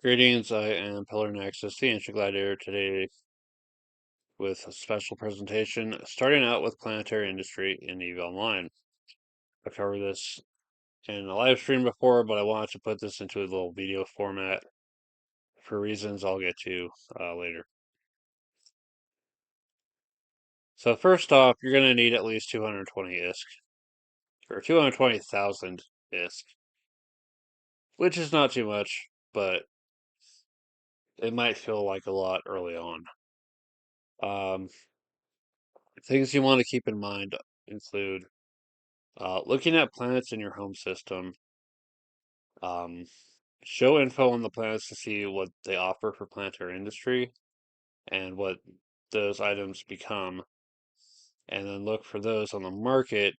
Greetings, I am Pillar Nexus, the Ancient Gladiator, today with a special presentation, starting out with Planetary Industry in EVE Online. I've covered this in a live stream before, but I wanted to put this into a little video format for reasons I'll get to later. So first off, you're going to need at least 220 ISK, or 220,000 ISK, which is not too much, but it might feel like a lot early on. Um, Things you want to keep in mind include looking at planets in your home system. Um, Show info on the planets to see what they offer for planetary industry and what those items become, and then look for those on the market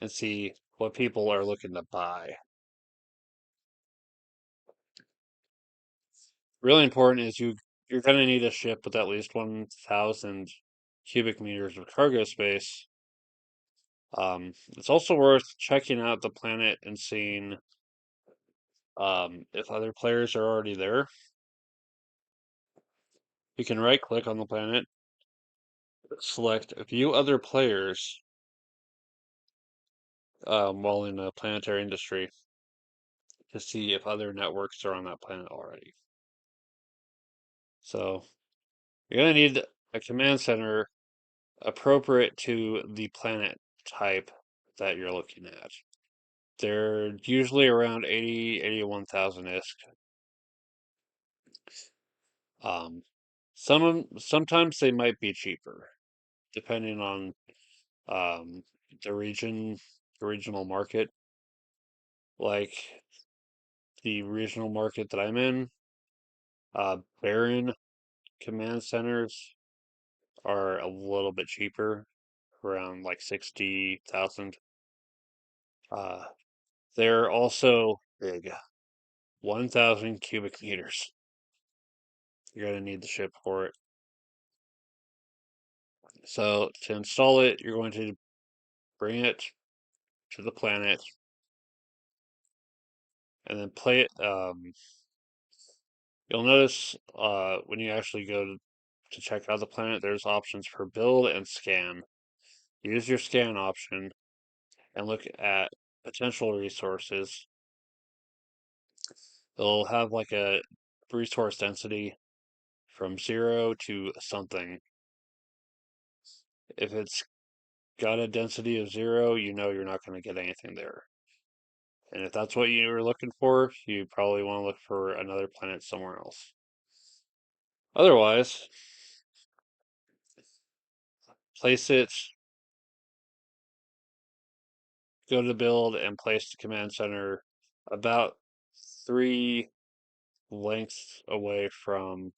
and see what people are looking to buy. Really important is you're going to need a ship with at least 1,000 cubic meters of cargo space. It's also worth checking out the planet and seeing if other players are already there. You can right click on the planet, select View Other Players while in a planetary industry to see if other networks are on that planet already. So you're going to need a command center appropriate to the planet type that you're looking at. They're usually around 81,000 ISK. Sometimes they might be cheaper, depending on um, the region, the regional market. Like the regional market that I'm in, Baron command centers are a little bit cheaper, around like 60,000. Uh, they're also big, 1,000 cubic meters. You're gonna need the ship for it. So to install it, you're going to bring it to the planet and then play it. You'll notice when you actually go to check out the planet, there's options for build and scan. Use your scan option and look at potential resources. They'll have like a resource density from 0 to something. If it's got a density of 0, you know you're not going to get anything there. And if that's what you were looking for, you probably want to look for another planet somewhere else. Otherwise, place it, go to build, and place the command center about 3 lengths away from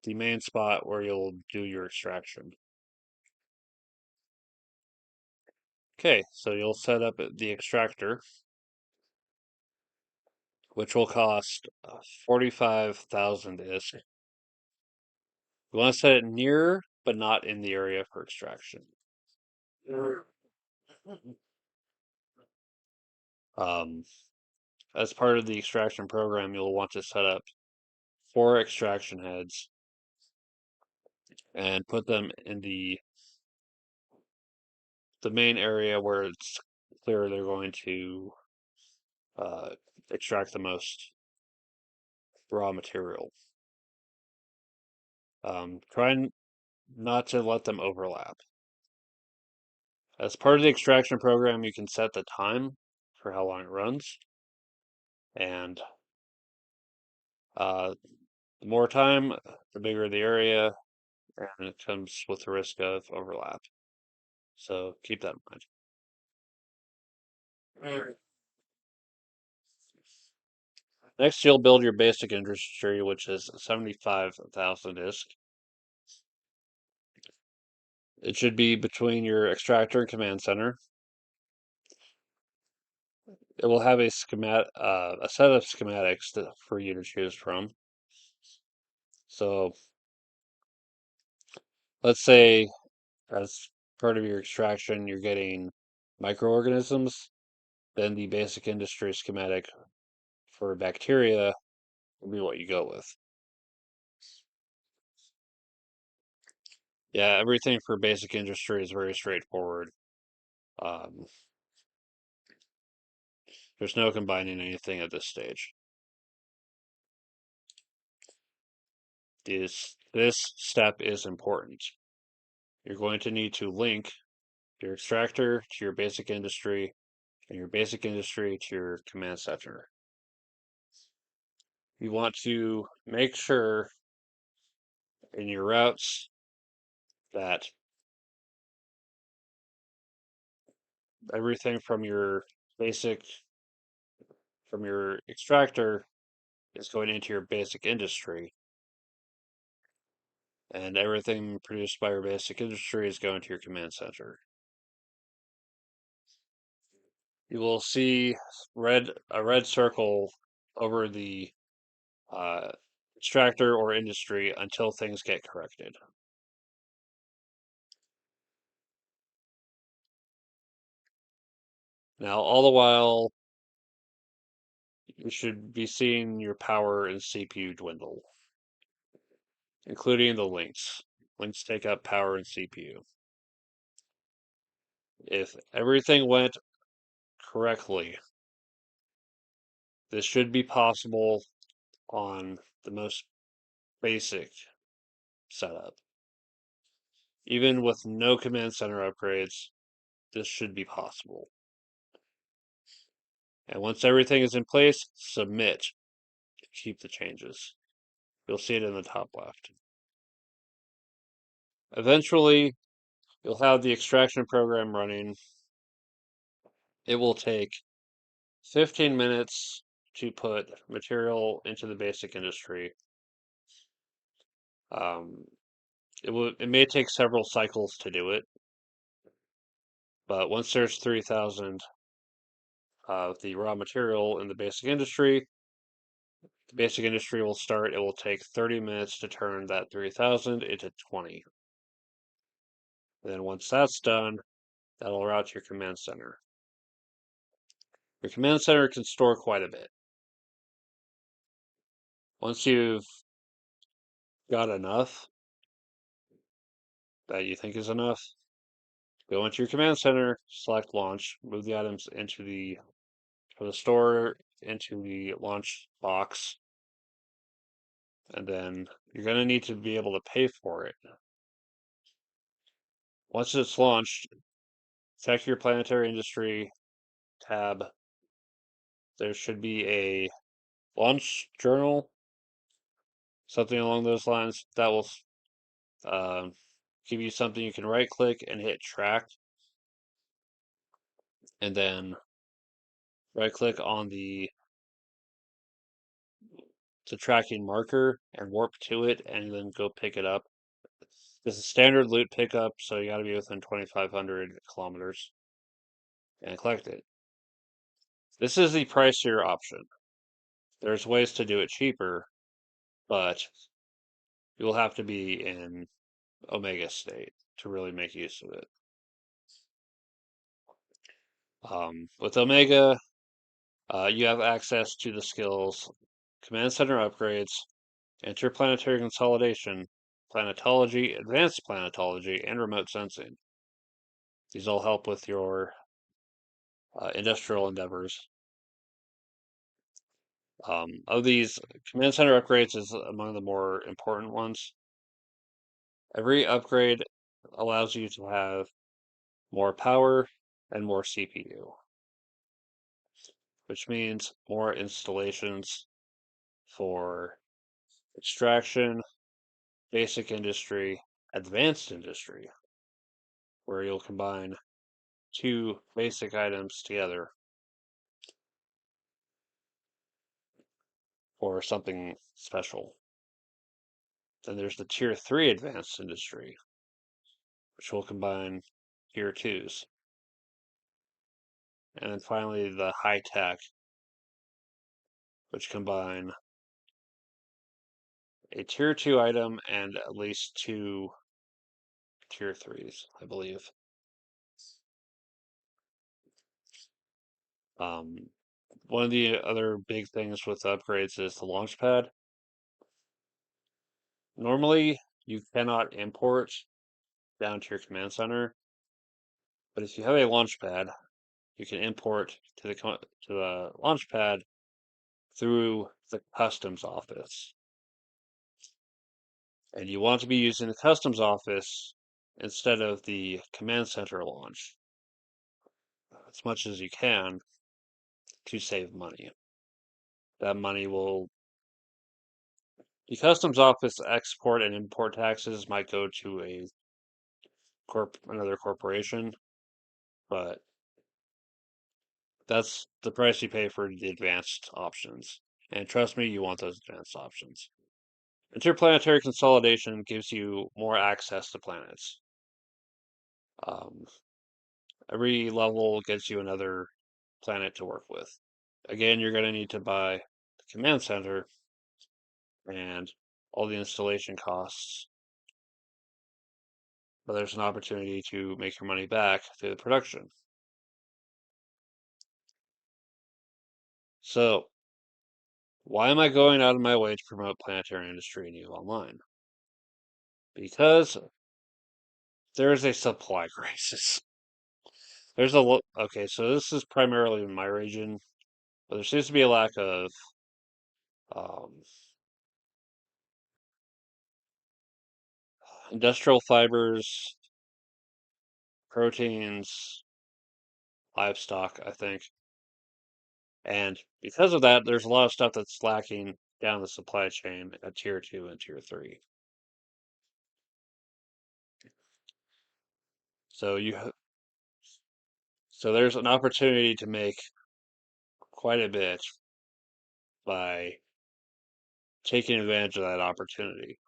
the main spot where you'll do your extraction. Okay, so you'll set up the extractor, which will cost 45,000 ISK. You want to set it near, but not in the area for extraction. Um, as part of the extraction program, you'll want to set up 4 extraction heads and put them in the main area where it's clear they're going to uh, extract the most raw material. Try not to let them overlap. As part of the extraction program, you can set the time for how long it runs, and the more time, the bigger the area, and it comes with the risk of overlap. So keep that in mind. Next, you'll build your basic industry, which is 75,000 ISK. It should be between your extractor and command center. It will have a set of schematics for you to choose from. So let's say as part of your extraction, you're getting microorganisms. Then the basic industry schematic for bacteria will be what you go with. Yeah, everything for basic industry is very straightforward. Um, there's no combining anything at this stage. This step is important. You're going to need to link your extractor to your basic industry and your basic industry to your command center. You want to make sure in your routes that everything from your extractor is going into your basic industry, and everything produced by your basic industry is going to your command center. You will see a red circle over the uh, extractor or industry until things get corrected. Now, all the while, you should be seeing your power and CPU dwindle, including the links. Links take up power and CPU. If everything went correctly, this should be possible on the most basic setup. Even with no command center upgrades, this should be possible. And once everything is in place, submit to keep the changes. You'll see it in the top left. Eventually, you'll have the extraction program running. It will take 15 minutes to put material into the basic industry. Um, it may take several cycles to do it, but once there's 3,000 of the raw material in the basic industry will start. It will take 30 minutes to turn that 3,000 into 20. Then once that's done, that'll route to your command center. Your command center can store quite a bit. Once you've got enough that you think is enough, go into your command center, select launch, move the items from the store into the launch box, and then you're going to need to be able to pay for it. Once it's launched, check your Planetary Industry tab. There should be a launch journal, something along those lines, that will uh, give you something you can right click and hit track, and then right click on the tracking marker and warp to it, and then go pick it up. This is standard loot pickup, so you got to be within 2,500 kilometers and collect it. This is the pricier option. There's ways to do it cheaper, but you'll have to be in Omega state to really make use of it. With Omega, you have access to the skills Command Center upgrades, Interplanetary Consolidation, Planetology, Advanced Planetology, and Remote Sensing. These all help with your industrial endeavors. Of these, Command Center upgrades is among the more important ones. Every upgrade allows you to have more power and more CPU, which means more installations for extraction, basic industry, advanced industry, where you'll combine two basic items together for something special. Then there's the Tier 3 advanced industry, which will combine Tier 2s. And then finally the high tech, which combine a Tier 2 item and at least two Tier 3s, I believe. Um, one of the other big things with upgrades is the launch pad. Normally, you cannot import down to your command center, but if you have a launch pad, you can import to the launch pad through the customs office. And you want to be using the customs office instead of the command center launch as much as you can to save money. That money will, the customs office export and import taxes might go to another corporation, but that's the price you pay for the advanced options. And trust me, you want those advanced options. Interplanetary consolidation gives you more access to planets. Um, every level gets you another planet to work with. Again, you're going to need to buy the command center and all the installation costs, but there's an opportunity to make your money back through the production. So, why am I going out of my way to promote planetary industry and EVE Online? Because there is a supply crisis. Okay, so this is primarily in my region, but there seems to be a lack of um, industrial fibers, proteins, livestock, I think. And because of that, there's a lot of stuff that's lacking down the supply chain at tier 2 and tier 3. So so there's an opportunity to make quite a bit by taking advantage of that opportunity.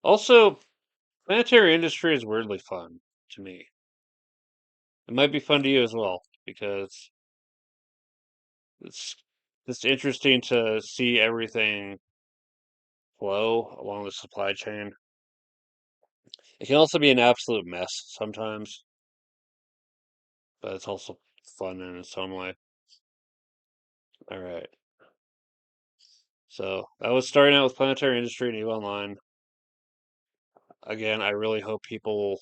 Also, planetary industry is weirdly fun to me. It might be fun to you as well because it's just interesting to see everything flow along the supply chain. It can also be an absolute mess sometimes, but it's also fun in its own way. All right. So that was starting out with planetary industry and EVE Online. Again, I really hope people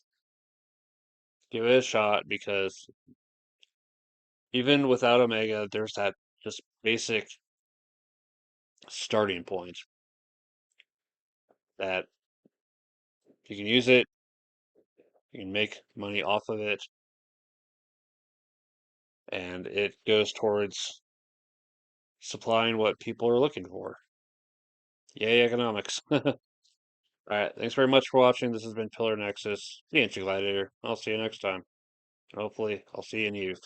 give it a shot because even without Omega, there's that just basic starting point that you can use it, you can make money off of it, and it goes towards supplying what people are looking for. Yay, economics. All right, thanks very much for watching. This has been Pillar Nexus, the Ancient Gladiator. I'll see you next time. Hopefully, I'll see you in youth.